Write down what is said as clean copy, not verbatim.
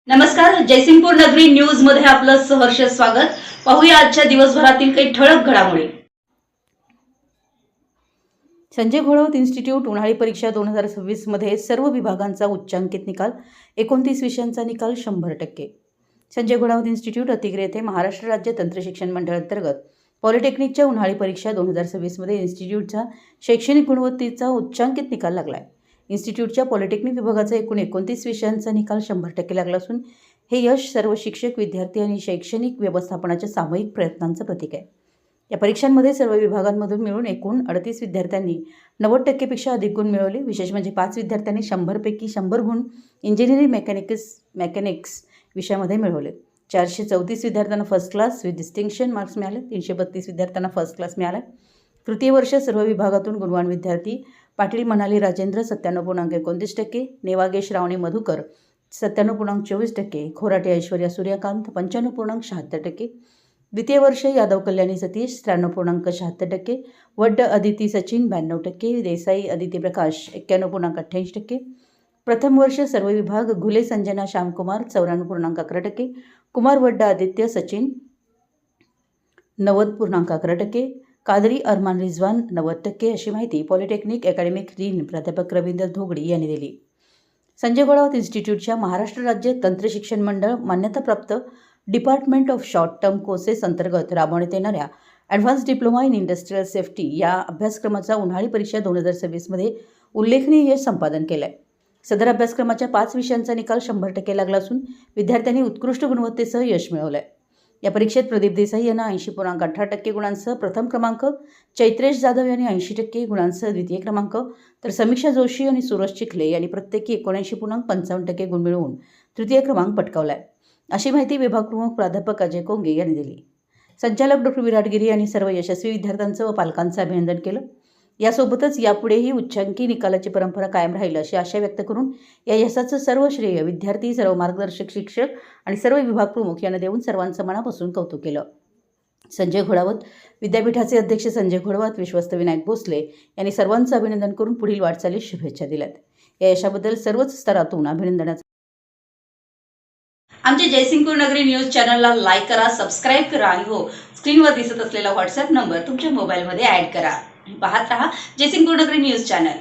नमस्कार, जयसिंगपूर नगरी न्यूज मध्ये आपलं सहर्ष स्वागत। पाहूया आजच्या दिवसभरातील काही ठळक घडामोडी। संजय घोडावत इन्स्टिट्यूट उन्हाळी परीक्षा 2026 मध्ये सर्व विभागांचा उच्चांकित निकाल, 29 विषयांचा निकाल 100%। संजय घोडावत इन्स्टिट्यूट अतिग्रे येथे महाराष्ट्र राज्य तंत्रशिक्षण मंडळ अंतर्गत पॉलिटेक्निकच्या उन्हाळी परीक्षा 2026 मध्ये इन्स्टिट्यूटचा शैक्षणिक गुणवत्तेचा उच्चांकित निकाल लागलाय। इन्स्टिट्यूटच्या पॉलिटेक्निक विभागाचा एकूण 29 विषयांचा निकाल 100% लागला असून हे यश सर्व शिक्षक, विद्यार्थी आणि शैक्षणिक व्यवस्थापनाच्या सामूहिक प्रयत्नांचं प्रतीक आहे। या परीक्षांमध्ये सर्व विभागांमधून मिळून एकूण 38 विद्यार्थ्यांनी 90% पेक्षा अधिक गुण मिळवले। विशेष म्हणजे 5 विद्यार्थ्यांनी 100 पैकी 100 गुण इंजिनिअरिंग मेकॅनिक्स विषयामध्ये मिळवले। 434 विद्यार्थ्यांना first class with distinction marks मिळाले। 332 विद्यार्थ्यांना फर्स्ट क्लास मिळाला। तृतीय वर्ष सर्व विभागातून गुणवान विद्यार्थी पाटील मनाली राजेंद्र 97.29%, नेवागे श्रावणी मधुकर 97.24%, खोराटे ऐश्वर्या सूर्यकांत 95.76%, द्वितीय वर्ष यादव कल्याणी सतीश 93.76%, वड्ड अदिती सचिन 92%, देसाई अदिती प्रकाश 91.88%, प्रथम वर्ष सर्व विभाग घुले संजना श्यामकुमार 94.11%, कुमार वड्ड आदित्य सचिन 90.11%, कादरी अरमान रिजवान 90% अशी माहिती पॉलिटेक्निक अकॅडमिक डीन प्राध्यापक रवींद्र धोगडी यांनी दिली। संजय घोडावत इन्स्टिट्यूटच्या महाराष्ट्र राज्य तंत्रशिक्षण मंडळ मान्यताप्राप्त department of short term courses अंतर्गत राबवण्यात येणाऱ्या advance diploma in industrial safety या अभ्यासक्रमाचा उन्हाळी परीक्षा 2026 मध्ये उल्लेखनीय यश संपादन केलं आहे। सदर अभ्यासक्रमाच्या 5 विषयांचा निकाल 100% लागला असून विद्यार्थ्यांनी उत्कृष्ट गुणवत्तेसह यश मिळवलं आहे। या परीक्षेत प्रदीप देसाई यांना 80.18% गुणांसह प्रथम क्रमांक, चैत्रेश जाधव यांनी 80% गुणांसह द्वितीय क्रमांक, तर समीक्षा जोशी आणि सूरज चिखले यांनी प्रत्येकी 79.55% गुण मिळवून तृतीय क्रमांक पटकावला आहे, अशी माहिती विभाग प्रमुख प्राध्यापक अजय कोंगे यांनी दिली। संचालक डॉ. विराटगिरी यांनी सर्व यशस्वी विद्यार्थ्यांचं व पालकांचं अभिनंदन केलं। यासोबतच यापुढेही उच्चांकी निकालाची परंपरा कायम राहील अशी आशा व्यक्त करून या यशाचं सर्व श्रेय विद्यार्थी, सर्व मार्गदर्शक शिक्षक आणि सर्व विभाग प्रमुख यांना देऊन सर्वांचं मनापासून कौतुक केलं। संजय घोडावत विद्यापीठाचे अध्यक्ष संजय घोडावत, विश्वस्त विनायक भोसले यांनी सर्वांचं अभिनंदन करून पुढील वाटचालीस शुभेच्छा दिल्यात। या यशाबद्दल सर्वच स्तरातून अभिनंदनाचं। आमच्या जयसिंगपूर नगरी न्यूज चॅनलला लाईक करा, सबस्क्राईब करा आणि हो, स्क्रीनवर दिसत असलेला व्हॉट्सअप नंबर तुमच्या मोबाईलमध्ये ॲड करा। पाहत रहा जयसिंगपूर नगरी न्यूज चॅनल।